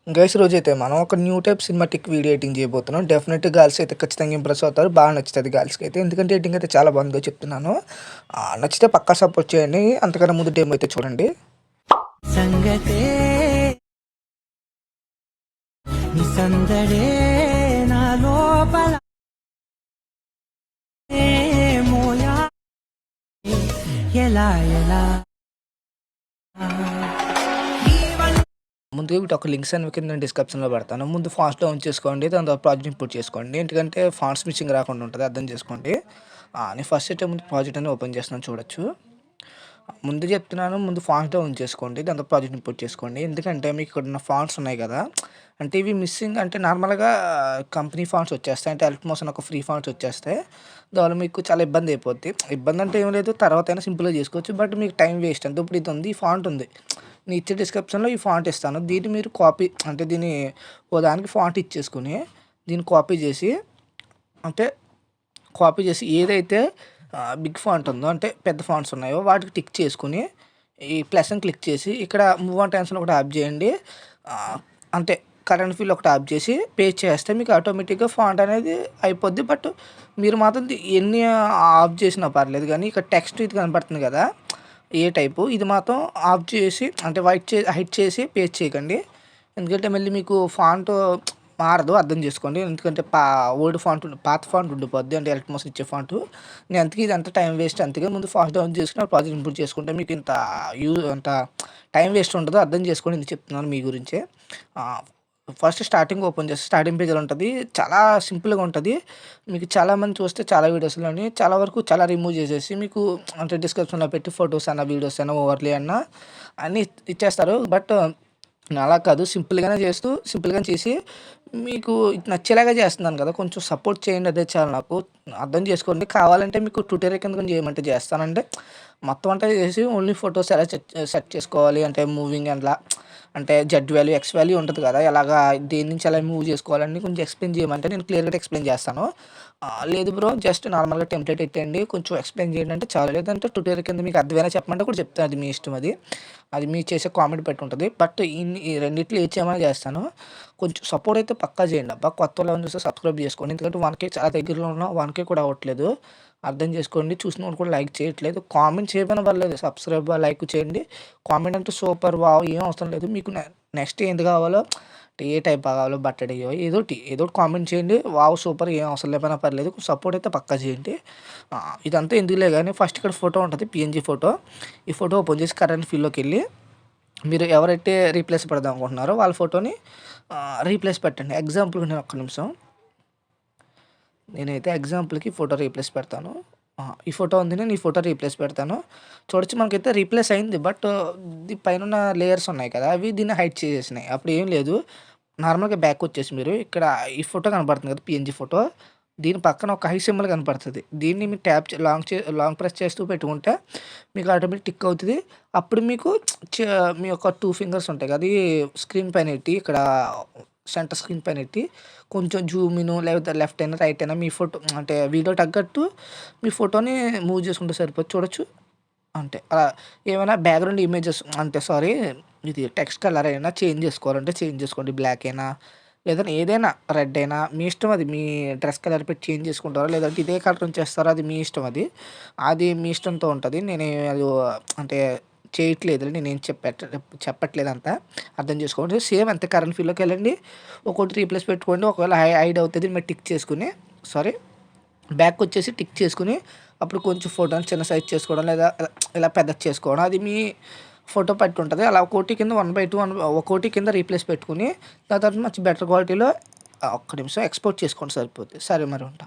Guys రోజైతే మనం ఒక new type cinematic video editing చేయబోతున్నాం. డెఫినెట్‌గా గర్ల్స్ అయితే ఖచ్చితంగా ఇంప్రెస్ అవుతారు. బాగా నచ్చుతది గర్ల్స్‌కి అయితే. ఎందుకంటే ఎడిటింగ్ అయితే చాలా బాగుందో చెప్తున్నాను. నచ్చితే పక్కా సపోర్ట్ చేయండి. అంతకన్నా ముందు డెమో అయితే చూడండి. సంగతే నీ సందడే నా లోపల మోయా ఎలా ఎలా ముందుగా వీటి ఒక లింక్స్ అనేవి కింద నేను డిస్క్రిప్షన్‌లో పెడతాను. ముందు ఫాంట్స్ డౌన్ చేసుకోండి. దాని తర్వాత ప్రాజెక్ట్ ఇంపోర్ట్ చేసుకోండి. ఎందుకంటే ఫాంట్స్ మిస్సింగ్ రాకుండా ఉంటది. అర్థం చేసుకోండి. నేను ఫస్ట్ అయితే ముందు ప్రాజెక్ట్ అనేది ఓపెన్ చేస్తున్నాను చూడొచ్చు. ముందు చెప్తున్నాను, ముందు ఫాంట్స్ డౌన్ చేసుకోండి. దాంతో ప్రాజెక్ట్ ఇంపోర్ట్ చేసుకోండి. ఎందుకంటే మీకు ఇక్కడ ఉన్న ఫాంట్స్ ఉన్నాయి కదా! అంటే ఇవి మిస్సింగ్ అంటే నార్మల్‌గా కంపెనీ ఫాంట్స్ వచ్చేస్తాయి. అంటే ఎలక్ట్మోస్ అని ఒక ఫ్రీ ఫాంట్స్ వచ్చేస్తాయి. దానివల్ల మీకు చాలా ఇబ్బంది అయిపోద్ది. ఇబ్బంది అంటే ఏం లేదు, తర్వాతైనా సింపుల్‌గా చేసుకోవచ్చు. బట్ మీకు టైం వేస్ట్ అంతే. ఇప్పుడు ఇది ఉంది, ఈ ఫాంట్ ఉంది. నేను ఇచ్చే డిస్క్రిప్షన్‌లో ఈ ఫాంట్ ఇస్తాను. దీన్ని మీరు కాపీ అంటే దీన్ని ఓ దానికి ఫాంట్ ఇచ్చేసుకొని దీన్ని కాపీ చేసి ఏదైతే బిగ్ ఫాంట్ ఉందో అంటే పెద్ద ఫాంట్స్ ఉన్నాయో వాటికి టిక్ చేసుకొని ఈ ప్లస్ అని క్లిక్ చేసి ఇక్కడ మూవ్ ఆన్ టెన్షన్ ఒకటి ఆప్ చేయండి. అంతే, కరెంట్ ఫీల్ ఒకటి ఆప్ చేసి పేస్ట్ చేస్తే మీకు ఆటోమేటిక్గా ఫాంట్ అనేది అయిపోద్ది. బట్ మీరు మాత్రం ఎన్ని ఆఫ్ చేసినా పర్లేదు, కానీ ఇక్కడ టెక్స్ట్ ఇది కనపడుతుంది కదా ఏ టైపు, ఇది మాత్రం ఆఫ్ చేసి అంటే హైట్ చేసి పేస్ట్ చేయకండి. ఎందుకంటే మళ్ళీ మీకు ఫాంట్ మారదు, అర్థం చేసుకోండి. ఎందుకంటే ఓల్డ్ ఫాంట్ పాత ఫాంట్ ఉండిపోద్ది, అంటే ఎలక్ట్మోస్ ఇచ్చే ఫాంట్. నేను అందుకే ఇదంతా టైం వేస్ట్. అందుకే ముందు ఫాస్ట్ డౌన్ చేసుకుని ప్రాజెక్ట్ ఇంప్రూవ్ చేసుకుంటే మీకు అంత టైం వేస్ట్ ఉండదు. అర్థం చేసుకోండి, ఇది చెప్తున్నాను మీ గురించే. ఫస్ట్ స్టార్టింగ్ ఓపెన్ చేస్తే స్టార్టింగ్ పేజ్లో ఉంటుంది. చాలా సింపుల్గా ఉంటుంది. మీకు చాలామంది చూస్తే చాలా వీడియోస్లోని చాలా వరకు చాలా రిమూవ్ చేసేసి మీకు అంటే డిస్క్రిప్షన్లో పెట్టి ఫొటోస్ అన్న వీడియోస్ అన్న ఓవర్లే అన్న అన్నీ ఇచ్చేస్తారు. బట్ అలా కాదు, సింపుల్గానే చేసి మీకు నచ్చేలాగా చేస్తున్నాను కదా, కొంచెం సపోర్ట్ చేయండి. అదే చాలు నాకు. అర్థం చేసుకోండి. కావాలంటే మీకు ట్యూటోరియల్ కింద చేయమంటే చేస్తానంటే మొత్తం అంతా చేసి ఓన్లీ ఫొటోస్ ఎలా సెట్ చేసుకోవాలి అంటే మూవింగ్ అట్లా అంటే జెడ్ వాల్యూ ఎక్స్ వాల్యూ ఉంటుంది కదా, ఎలాగా దేని నుంచి ఎలా మూవ్ చేసుకోవాలని కొంచెం ఎక్స్ప్లెయిన్ చేయమంటే నేను క్లియర్గా ఎక్స్ప్లెయిన్ చేస్తాను. లేదు బ్రో, జస్ట్ నార్మల్గా టెంప్లెట్ పెట్టండి, కొంచెం ఎక్స్ప్లెయిన్ చేయండి అంటే చాలు. లేదంటే ట్యూటోరియల్ కింద మీకు అర్థమైనా చెప్పమంటే కూడా చెప్తాను. అది మీ ఇష్టం. అది మీరు చేసే కామెంట్ పెట్టి ఉంటుంది. బట్ ఈ రెండిట్లో ఏది చేయమని చేస్తాను. కొంచెం సపోర్ట్ అయితే పక్కా చేయండి అబ్బా. కొత్త వాళ్ళని చూస్తే సబ్స్క్రైబ్ చేసుకోండి. ఎందుకంటే 1K చాలా దగ్గరలో ఉన్న 1K కూడా అవ్వట్లేదు. అర్థం చేసుకోండి. చూసిన వాళ్ళు కూడా లైక్ చేయట్లేదు. కామెంట్ చేయకపోయినా పర్లేదు, సబ్స్క్రైబ్ లైక్ చేయండి. కామెంట్ అంటే సూపర్ వావ్ ఏం అవసరం లేదు. మీకు నెక్స్ట్ ఏంది కావాలో ఏ టైప్ కావాలో బట్టడియో ఏదోటి కామెంట్ చేయండి. వావ్ సూపర్ ఏం అవసరం లేకపోయినా పర్లేదు, సపోర్ట్ అయితే పక్కా చేయండి. ఇదంతా ఎందుకులే కానీ ఫస్ట్ ఇక్కడ ఫోటో ఉంటుంది, పిఎన్జీ ఫోటో. ఈ ఫోటో ఓపెన్ చేసి కరెంట్ ఫీల్డ్లోకి వెళ్ళి మీరు ఎవరైతే రీప్లేస్ పెడదాం అనుకుంటున్నారో వాళ్ళ ఫోటోని రీప్లేస్ పెట్టండి. ఎగ్జాంపుల్కి నేను ఒక్క నిమిషం, నేనైతే ఎగ్జాంపుల్కి ఫోటో రీప్లేస్ పెడతాను. ఈ ఫోటో ఉంది, నేను ఈ ఫోటో రీప్లేస్ పెడతాను. చూడొచ్చు మనకైతే రీప్లేస్ అయింది. బట్ పైన లేయర్స్ ఉన్నాయి కదా, అవి దీన్ని హైడ్ చేసేసినాయి. అప్పుడు ఏం లేదు, నార్మల్గా బ్యాక్ వచ్చేసి మీరు ఇక్కడ ఈ ఫోటో కనపడుతుంది కదా పిఎన్జీ ఫోటో, దీని పక్కన ఒక హై సింబల్ కనపడుతుంది. దీన్ని మీరు లాంగ్ ప్రెస్ చేస్తూ పెట్టుకుంటే మీకు ఆటోమేటిక్ టిక్ అవుతుంది. అప్పుడు మీకు మీ యొక్క 2 ఫింగర్స్ ఉంటాయి కదా, అది స్క్రీన్ పైన పెట్టి ఇక్కడ సెంటర్ స్క్రీన్ పైన పెట్టి కొంచెం జూమ్ ఇన్ లేకపోతే లెఫ్ట్ అయినా రైట్ అయినా మీ ఫోటో అంటే వీడియో తగ్గట్టు మీ ఫోటోని మూవ్ చేసుకుంటే సరిపోతుంది. చూడొచ్చు. అంటే ఏమైనా బ్యాక్గ్రౌండ్ ఇమేజెస్ అంటే ఇది టెక్స్ట్ కలర్ అయినా చేంజ్ చేసుకోవాలంటే చేంజ్ చేసుకోండి. బ్లాక్ అయినా లేదంటే ఏదైనా రెడ్ అయినా మీ ఇష్టం. అది మీ డ్రెస్ కలర్ పెట్టి చేంజ్ చేసుకుంటారో లేదంటే ఇదే కలర్ ఉంచేస్తారో అది మీ ఇష్టం. అది మీ ఇష్టంతో ఉంటుంది. నేను అది అంటే చేయట్లేదు, నేనేం చెప్పట్లేదు అంతా. అర్థం చేసుకోండి. సేమ్ అంతే, కరెంట్ ఫీల్డ్లోకి వెళ్ళండి, ఒక్కొక్కటి రీప్లేస్ పెట్టుకోండి. ఒకవేళ హైడ్ అవుతుంది మీరు టిక్ చేసుకుని బ్యాక్ వచ్చేసి టిక్ చేసుకుని అప్పుడు కొంచెం ఫోటోని చిన్న సైజ్ చేసుకోవడం లేదా ఇలా పెద్ద చేసుకోవడం అది మీ ఫోటో పట్టి ఉంటుంది. అలా ఒక్కోటి కింద 1/2 ఒక్కోటి కింద రీప్లేస్ పెట్టుకుని దాని తర్వాత మంచి బెటర్ క్వాలిటీలో ఒక్క నిమిషం ఎక్స్పోర్ట్ చేసుకోండి సరిపోతుంది. సరే మరి ఉంటా.